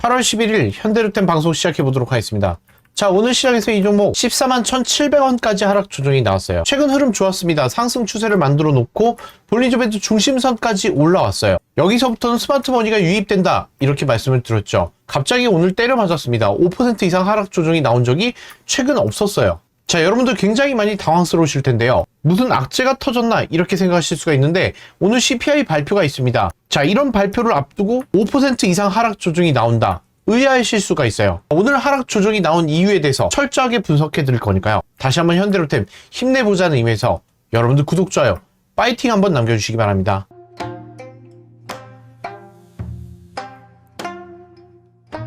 8월 11일 현대르템 방송 시작해보도록 하겠습니다. 자, 오늘 시장에서 이 종목 141,700원까지 하락 조정이 나왔어요. 최근 흐름 좋았습니다. 상승 추세를 만들어 놓고 볼린저 밴드 중심선까지 올라왔어요. 여기서부터는 스마트머니가 유입된다 이렇게 말씀을 드렸죠. 갑자기 오늘 때려 맞았습니다. 5% 이상 하락 조정이 나온 적이 최근 없었어요. 자, 여러분들 굉장히 많이 당황스러우실 텐데요. 무슨 악재가 터졌나 이렇게 생각하실 수가 있는데 오늘 CPI 발표가 있습니다. 자, 이런 발표를 앞두고 5% 이상 하락 조정이 나온다. 의아하실 수가 있어요. 오늘 하락 조정이 나온 이유에 대해서 철저하게 분석해 드릴 거니까요. 다시 한번 현대로템 힘내보자는 의미에서 여러분들 구독, 좋아요, 파이팅 한번 남겨주시기 바랍니다.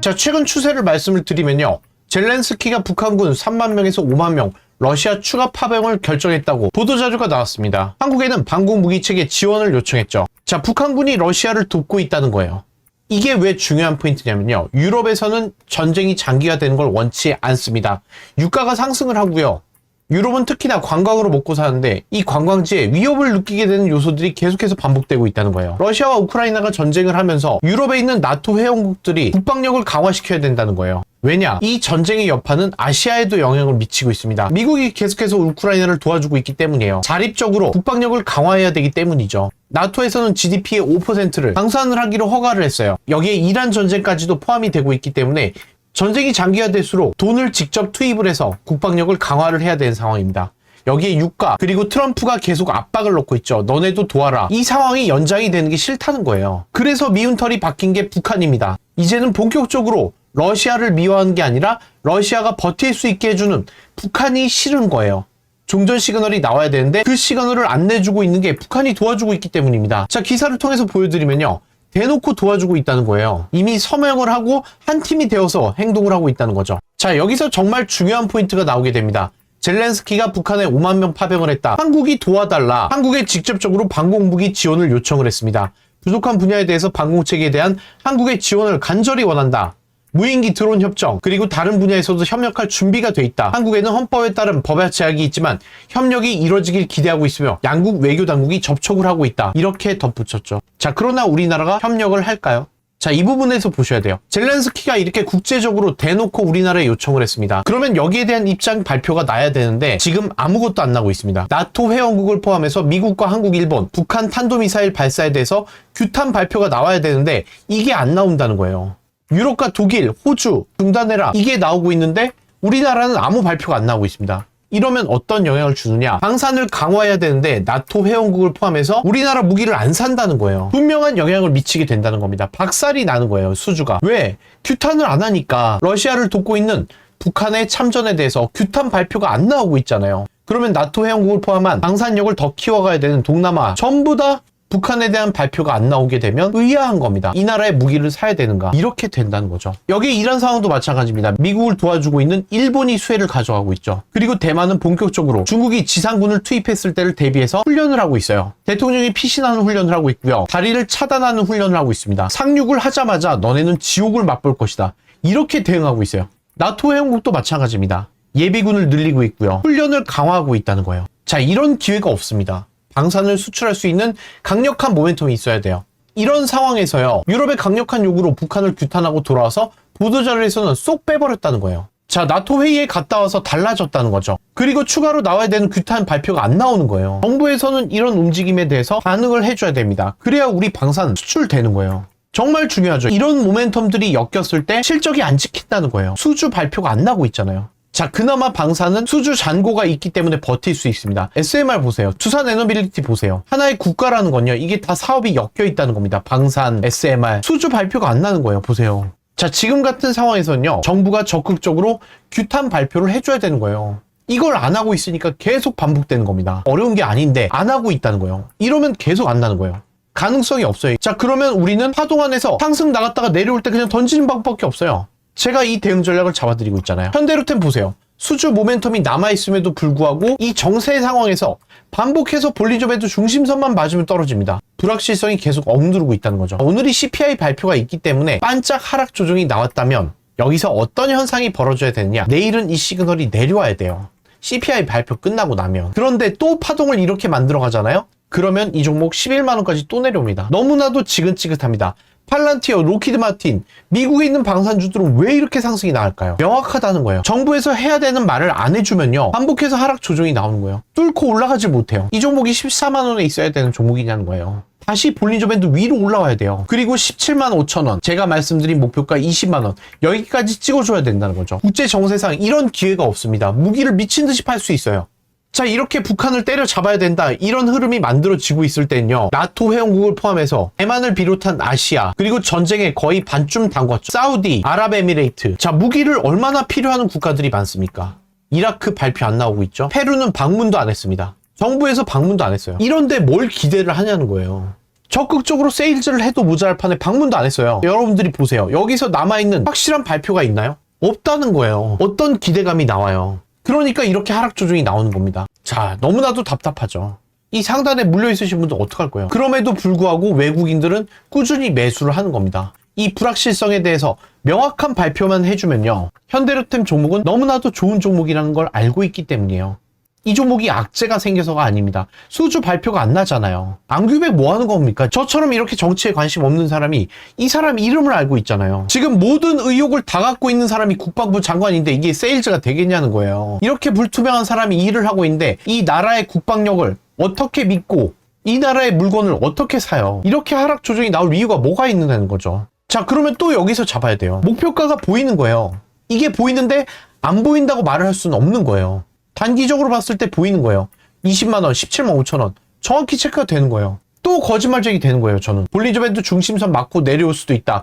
자, 최근 추세를 말씀을 드리면요. 젤렌스키가 북한군 3만 명에서 5만 명 러시아 추가 파병을 결정했다고 보도자료가 나왔습니다. 한국에는 방공 무기체계 지원을 요청했죠. 자, 북한군이 러시아를 돕고 있다는 거예요. 이게 왜 중요한 포인트냐면요. 유럽에서는 전쟁이 장기화되는 걸 원치 않습니다. 유가가 상승을 하고요. 유럽은 특히나 관광으로 먹고 사는데 이 관광지에 위협을 느끼게 되는 요소들이 계속해서 반복되고 있다는 거예요. 러시아와 우크라이나가 전쟁을 하면서 유럽에 있는 나토 회원국들이 국방력을 강화시켜야 된다는 거예요. 왜냐? 이 전쟁의 여파는 아시아에도 영향을 미치고 있습니다. 미국이 계속해서 우크라이나를 도와주고 있기 때문이에요. 자립적으로 국방력을 강화해야 되기 때문이죠. 나토에서는 GDP의 5%를 방산을 하기로 허가를 했어요. 여기에 이란 전쟁까지도 포함이 되고 있기 때문에 전쟁이 장기화될수록 돈을 직접 투입을 해서 국방력을 강화를 해야 되는 상황입니다. 여기에 유가 그리고 트럼프가 계속 압박을 넣고 있죠. 너네도 도와라. 이 상황이 연장이 되는 게 싫다는 거예요. 그래서 미운털이 바뀐 게 북한입니다. 이제는 본격적으로 러시아를 미워하는 게 아니라 러시아가 버틸 수 있게 해주는 북한이 싫은 거예요. 종전 시그널이 나와야 되는데 그 시그널을 안 내주고 있는 게 북한이 도와주고 있기 때문입니다. 자, 기사를 통해서 보여드리면요. 대놓고 도와주고 있다는 거예요. 이미 서명을 하고 한 팀이 되어서 행동을 하고 있다는 거죠. 자, 여기서 정말 중요한 포인트가 나오게 됩니다. 젤렌스키가 북한에 5만 명 파병을 했다. 한국이 도와달라. 한국에 직접적으로 방공무기 지원을 요청을 했습니다. 부족한 분야에 대해서 방공체계에 대한 한국의 지원을 간절히 원한다. 무인기 드론 협정 그리고 다른 분야에서도 협력할 준비가 돼 있다. 한국에는 헌법에 따른 법의 제약이 있지만 협력이 이뤄지길 기대하고 있으며 양국 외교 당국이 접촉을 하고 있다. 이렇게 덧붙였죠. 자, 그러나 우리나라가 협력을 할까요? 자, 이 부분에서 보셔야 돼요. 젤렌스키가 이렇게 국제적으로 대놓고 우리나라에 요청을 했습니다. 그러면 여기에 대한 입장 발표가 나야 되는데 지금 아무것도 안 나고 있습니다. 나토 회원국을 포함해서 미국과 한국, 일본, 북한 탄도미사일 발사에 대해서 규탄 발표가 나와야 되는데 이게 안 나온다는 거예요. 유럽과 독일, 호주 중단해라 이게 나오고 있는데 우리나라는 아무 발표가 안 나오고 있습니다. 이러면 어떤 영향을 주느냐? 방산을 강화해야 되는데 나토 회원국을 포함해서 우리나라 무기를 안 산다는 거예요. 분명한 영향을 미치게 된다는 겁니다. 박살이 나는 거예요, 수주가. 왜? 규탄을 안 하니까 러시아를 돕고 있는 북한의 참전에 대해서 규탄 발표가 안 나오고 있잖아요. 그러면 나토 회원국을 포함한 방산력을 더 키워가야 되는 동남아 전부 다 북한에 대한 발표가 안 나오게 되면 의아한 겁니다. 이 나라의 무기를 사야 되는가? 이렇게 된다는 거죠. 여기 이란 상황도 마찬가지입니다. 미국을 도와주고 있는 일본이 수혜를 가져가고 있죠. 그리고 대만은 본격적으로 중국이 지상군을 투입했을 때를 대비해서 훈련을 하고 있어요. 대통령이 피신하는 훈련을 하고 있고요. 다리를 차단하는 훈련을 하고 있습니다. 상륙을 하자마자 너네는 지옥을 맛볼 것이다. 이렇게 대응하고 있어요. 나토 회원국도 마찬가지입니다. 예비군을 늘리고 있고요. 훈련을 강화하고 있다는 거예요. 자, 이런 기회가 없습니다. 방산을 수출할 수 있는 강력한 모멘텀이 있어야 돼요. 이런 상황에서요. 유럽의 강력한 요구로 북한을 규탄하고 돌아와서 보도자료에서는 쏙 빼버렸다는 거예요. 자, 나토 회의에 갔다 와서 달라졌다는 거죠. 그리고 추가로 나와야 되는 규탄 발표가 안 나오는 거예요. 정부에서는 이런 움직임에 대해서 반응을 해줘야 됩니다. 그래야 우리 방산 수출되는 거예요. 정말 중요하죠. 이런 모멘텀들이 엮였을 때 실적이 안 지킨다는 거예요. 수주 발표가 안 나고 있잖아요. 자, 그나마 방산은 수주 잔고가 있기 때문에 버틸 수 있습니다. SMR 보세요. 두산 에너빌리티 보세요. 하나의 국가라는 건요. 이게 다 사업이 엮여 있다는 겁니다. 방산, SMR. 수주 발표가 안 나는 거예요. 보세요. 자, 지금 같은 상황에서는요. 정부가 적극적으로 규탄 발표를 해줘야 되는 거예요. 이걸 안 하고 있으니까 계속 반복되는 겁니다. 어려운 게 아닌데 안 하고 있다는 거예요. 이러면 계속 안 나는 거예요. 가능성이 없어요. 자, 그러면 우리는 파동 안에서 상승 나갔다가 내려올 때 그냥 던지는 방법밖에 없어요. 제가 이 대응 전략을 잡아드리고 있잖아요. 현대로템 보세요. 수주 모멘텀이 남아있음에도 불구하고 이 정세 상황에서 반복해서 볼린저 밴드 중심선만 맞으면 떨어집니다. 불확실성이 계속 억누르고 있다는 거죠. 오늘이 CPI 발표가 있기 때문에 반짝 하락 조정이 나왔다면 여기서 어떤 현상이 벌어져야 되느냐? 내일은 이 시그널이 내려와야 돼요. CPI 발표 끝나고 나면. 그런데 또 파동을 이렇게 만들어 가잖아요? 그러면 이 종목 11만원까지 또 내려옵니다. 너무나도 지긋지긋합니다. 팔란티어, 로키드 마틴, 미국에 있는 방산주들은 왜 이렇게 상승이 나올까요? 명확하다는 거예요. 정부에서 해야 되는 말을 안 해주면요, 반복해서 하락 조정이 나오는 거예요. 뚫고 올라가지 못해요. 이 종목이 14만 원에 있어야 되는 종목이냐는 거예요. 다시 볼린저 밴드 위로 올라와야 돼요. 그리고 17만 5천 원, 제가 말씀드린 목표가 20만 원, 여기까지 찍어줘야 된다는 거죠. 국제 정세상 이런 기회가 없습니다. 무기를 미친 듯이 팔 수 있어요. 자, 이렇게 북한을 때려잡아야 된다, 이런 흐름이 만들어지고 있을 때는요, 나토 회원국을 포함해서 대만을 비롯한 아시아, 그리고 전쟁에 거의 반쯤 담궜죠. 사우디, 아랍에미레이트. 자, 무기를 얼마나 필요하는 국가들이 많습니까? 이라크 발표 안 나오고 있죠. 페루는 방문도 안 했습니다. 정부에서 방문도 안 했어요. 이런데 뭘 기대를 하냐는 거예요. 적극적으로 세일즈를 해도 모자랄 판에 방문도 안 했어요. 여러분들이 보세요. 여기서 남아있는 확실한 발표가 있나요? 없다는 거예요. 어떤 기대감이 나와요. 그러니까 이렇게 하락 조정이 나오는 겁니다. 자, 너무나도 답답하죠. 이 상단에 물려있으신 분들 어떡할 거예요? 그럼에도 불구하고 외국인들은 꾸준히 매수를 하는 겁니다. 이 불확실성에 대해서 명확한 발표만 해주면요, 현대로템 종목은 너무나도 좋은 종목이라는 걸 알고 있기 때문이에요. 이 종목이 악재가 생겨서가 아닙니다. 수주 발표가 안 나잖아요. 안규백 뭐 하는 겁니까? 저처럼 이렇게 정치에 관심 없는 사람이 이 사람 이름을 알고 있잖아요. 지금 모든 의혹을 다 갖고 있는 사람이 국방부 장관인데 이게 세일즈가 되겠냐는 거예요. 이렇게 불투명한 사람이 일을 하고 있는데 이 나라의 국방력을 어떻게 믿고 이 나라의 물건을 어떻게 사요? 이렇게 하락 조정이 나올 이유가 뭐가 있는 거죠. 자, 그러면 또 여기서 잡아야 돼요. 목표가가 보이는 거예요. 이게 보이는데 안 보인다고 말을 할 수는 없는 거예요. 단기적으로 봤을 때 보이는 거예요. 20만 원, 17만 5천 원. 정확히 체크가 되는 거예요. 또 거짓말쟁이 되는 거예요, 저는. 볼린저 밴드 중심선 맞고 내려올 수도 있다.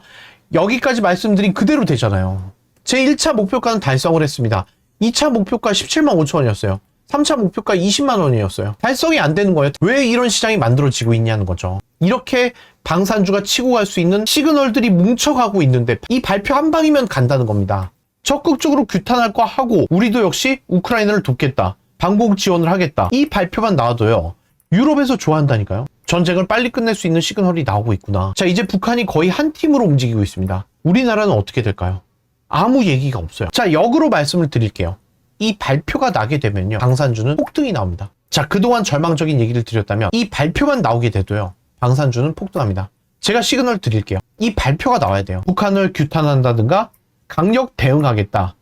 여기까지 말씀드린 그대로 되잖아요. 제 1차 목표가는 달성을 했습니다. 2차 목표가 17만 5천 원이었어요. 3차 목표가 20만 원이었어요. 달성이 안 되는 거예요. 왜 이런 시장이 만들어지고 있냐는 거죠. 이렇게 방산주가 치고 갈 수 있는 시그널들이 뭉쳐가고 있는데 이 발표 한 방이면 간다는 겁니다. 적극적으로 규탄할 거 하고 우리도 역시 우크라이나를 돕겠다, 방공 지원을 하겠다, 이 발표만 나와도요, 유럽에서 좋아한다니까요. 전쟁을 빨리 끝낼 수 있는 시그널이 나오고 있구나. 자, 이제 북한이 거의 한 팀으로 움직이고 있습니다. 우리나라는 어떻게 될까요? 아무 얘기가 없어요. 자, 역으로 말씀을 드릴게요. 이 발표가 나게 되면요, 방산주는 폭등이 나옵니다. 자, 그동안 절망적인 얘기를 드렸다면 이 발표만 나오게 돼도요, 방산주는 폭등합니다. 제가 시그널 드릴게요. 이 발표가 나와야 돼요. 북한을 규탄한다든가 강력 대응하겠다,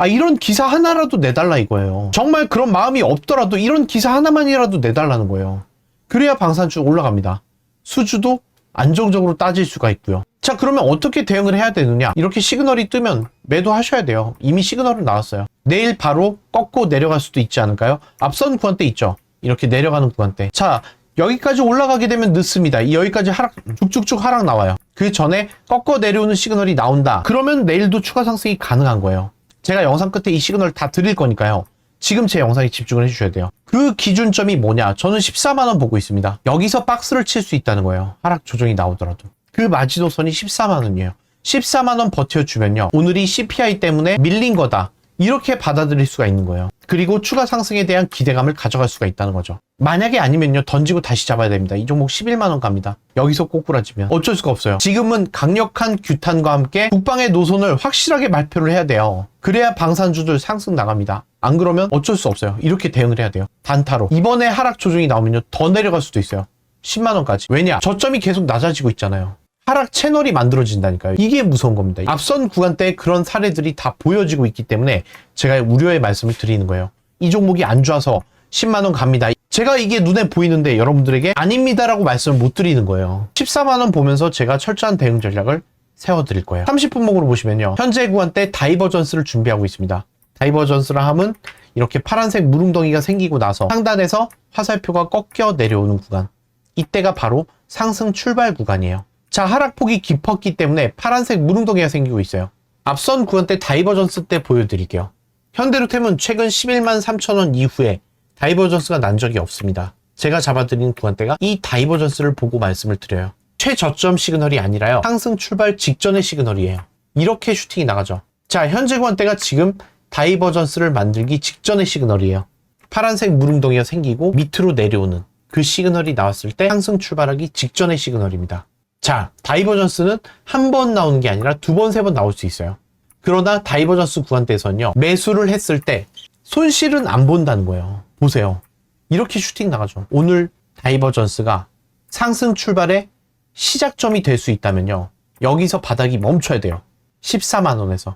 이런 기사 하나라도 내달라 이거예요. 정말 그런 마음이 없더라도 이런 기사 하나만이라도 내달라는 거예요. 그래야 방산주 올라갑니다. 수주도 안정적으로 따질 수가 있고요. 자, 그러면 어떻게 대응을 해야 되느냐? 이렇게 시그널이 뜨면 매도하셔야 돼요. 이미 시그널은 나왔어요. 내일 바로 꺾고 내려갈 수도 있지 않을까요? 앞선 구간대 있죠, 이렇게 내려가는 구간대. 자, 여기까지 올라가게 되면 늦습니다. 여기까지 하락, 쭉쭉쭉 하락 나와요. 그 전에 꺾어 내려오는 시그널이 나온다. 그러면 내일도 추가 상승이 가능한 거예요. 제가 영상 끝에 이 시그널 다 드릴 거니까요, 지금 제 영상에 집중을 해주셔야 돼요. 그 기준점이 뭐냐? 저는 14만 원 보고 있습니다. 여기서 박스를 칠 수 있다는 거예요. 하락 조정이 나오더라도. 그 마지노선이 14만 원이에요. 14만 원 버텨주면요, 오늘이 CPI 때문에 밀린 거다, 이렇게 받아들일 수가 있는 거예요. 그리고 추가 상승에 대한 기대감을 가져갈 수가 있다는 거죠. 만약에 아니면요, 던지고 다시 잡아야 됩니다. 이 종목 11만 원 갑니다. 여기서 꼬꾸라지면 어쩔 수가 없어요. 지금은 강력한 규탄과 함께 국방의 노선을 확실하게 발표를 해야 돼요. 그래야 방산주들 상승 나갑니다. 안 그러면 어쩔 수 없어요. 이렇게 대응을 해야 돼요. 단타로. 이번에 하락 조정이 나오면요, 더 내려갈 수도 있어요. 10만 원까지. 왜냐? 저점이 계속 낮아지고 있잖아요. 하락 채널이 만들어진다니까요. 이게 무서운 겁니다. 앞선 구간대에 그런 사례들이 다 보여지고 있기 때문에 제가 우려의 말씀을 드리는 거예요. 이 종목이 안 좋아서 10만 원 갑니다. 제가 이게 눈에 보이는데 여러분들에게 아닙니다라고 말씀을 못 드리는 거예요. 14만 원 보면서 제가 철저한 대응 전략을 세워드릴 거예요. 30분목으로 보시면요, 현재 구간대 다이버전스를 준비하고 있습니다. 다이버전스라 함은 이렇게 파란색 무릉덩이가 생기고 나서 상단에서 화살표가 꺾여 내려오는 구간, 이때가 바로 상승 출발 구간이에요. 자, 하락폭이 깊었기 때문에 파란색 무릉덩이가 생기고 있어요. 앞선 구간대 다이버전스 때 보여드릴게요. 현대로템은 최근 11만 3천 원 이후에 다이버전스가 난 적이 없습니다. 제가 잡아드린 구간대가 이 다이버전스를 보고 말씀을 드려요. 최저점 시그널이 아니라요, 상승 출발 직전의 시그널이에요. 이렇게 슈팅이 나가죠. 자, 현재 구간대가 지금 다이버전스를 만들기 직전의 시그널이에요. 파란색 무릉덩이가 생기고 밑으로 내려오는 그 시그널이 나왔을 때 상승 출발하기 직전의 시그널입니다. 자, 다이버전스는 한 번 나오는 게 아니라 두 번, 세 번 나올 수 있어요. 그러나 다이버전스 구간대에서는요, 매수를 했을 때 손실은 안 본다는 거예요. 보세요. 이렇게 슈팅 나가죠. 오늘 다이버전스가 상승 출발의 시작점이 될 수 있다면요, 여기서 바닥이 멈춰야 돼요. 14만원에서.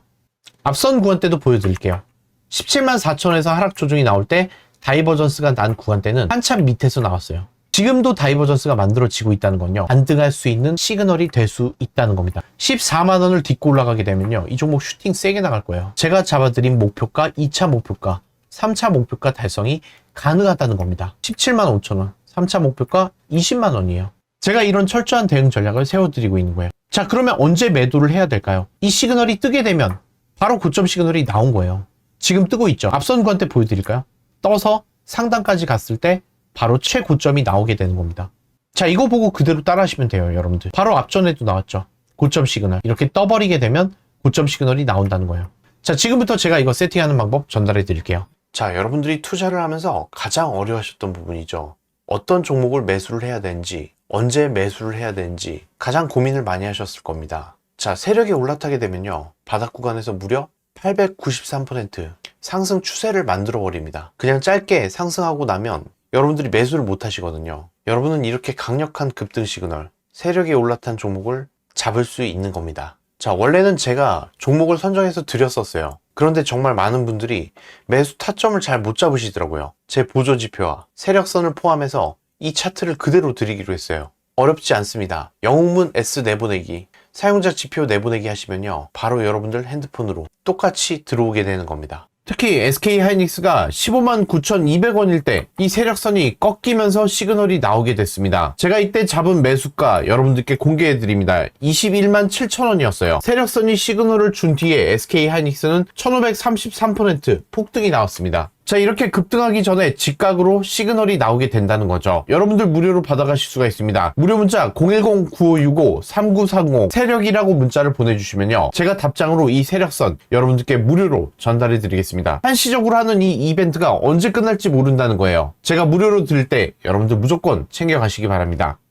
앞선 구간 때도 보여드릴게요. 17만 4천원에서 하락 조정이 나올 때 다이버전스가 난 구간 때는 한참 밑에서 나왔어요. 지금도 다이버전스가 만들어지고 있다는 건요, 반등할 수 있는 시그널이 될 수 있다는 겁니다. 14만원을 딛고 올라가게 되면요, 이 종목 슈팅 세게 나갈 거예요. 제가 잡아드린 목표가 2차 목표가, 3차 목표가 달성이 가능하다는 겁니다. 17만 5천원, 3차 목표가 20만원이에요. 제가 이런 철저한 대응 전략을 세워드리고 있는 거예요. 자, 그러면 언제 매도를 해야 될까요? 이 시그널이 뜨게 되면 바로 고점 시그널이 나온 거예요. 지금 뜨고 있죠. 앞선 구간 때 보여드릴까요? 떠서 상단까지 갔을 때 바로 최고점이 나오게 되는 겁니다. 자, 이거 보고 그대로 따라 하시면 돼요, 여러분들. 바로 앞전에도 나왔죠. 고점 시그널. 이렇게 떠버리게 되면 고점 시그널이 나온다는 거예요. 자, 지금부터 제가 이거 세팅하는 방법 전달해 드릴게요. 자, 여러분들이 투자를 하면서 가장 어려워하셨던 부분이죠. 어떤 종목을 매수를 해야 되는지, 언제 매수를 해야 되는지 가장 고민을 많이 하셨을 겁니다. 자, 세력이 올라타게 되면요, 바닥 구간에서 무려 893% 상승 추세를 만들어 버립니다. 그냥 짧게 상승하고 나면 여러분들이 매수를 못 하시거든요. 여러분은 이렇게 강력한 급등 시그널, 세력이 올라탄 종목을 잡을 수 있는 겁니다. 자, 원래는 제가 종목을 선정해서 드렸었어요. 그런데 정말 많은 분들이 매수 타점을 잘 못 잡으시더라고요. 제 보조 지표와 세력선을 포함해서 이 차트를 그대로 드리기로 했어요. 어렵지 않습니다. 영웅문 S 내보내기, 사용자 지표 내보내기 하시면요, 바로 여러분들 핸드폰으로 똑같이 들어오게 되는 겁니다. 특히 SK하이닉스가 15만 9,200원일 때 이 세력선이 꺾이면서 시그널이 나오게 됐습니다. 제가 이때 잡은 매수가 여러분들께 공개해 드립니다. 21만 7천원이었어요. 세력선이 시그널을 준 뒤에 SK하이닉스는 1533% 폭등이 나왔습니다. 자, 이렇게 급등하기 전에 직각으로 시그널이 나오게 된다는 거죠. 여러분들 무료로 받아가실 수가 있습니다. 무료 문자 010-9565-3930 세력이라고 문자를 보내주시면요, 제가 답장으로 이 세력선 여러분들께 무료로 전달해 드리겠습니다. 한시적으로 하는 이 이벤트가 언제 끝날지 모른다는 거예요. 제가 무료로 드릴 때 여러분들 무조건 챙겨가시기 바랍니다.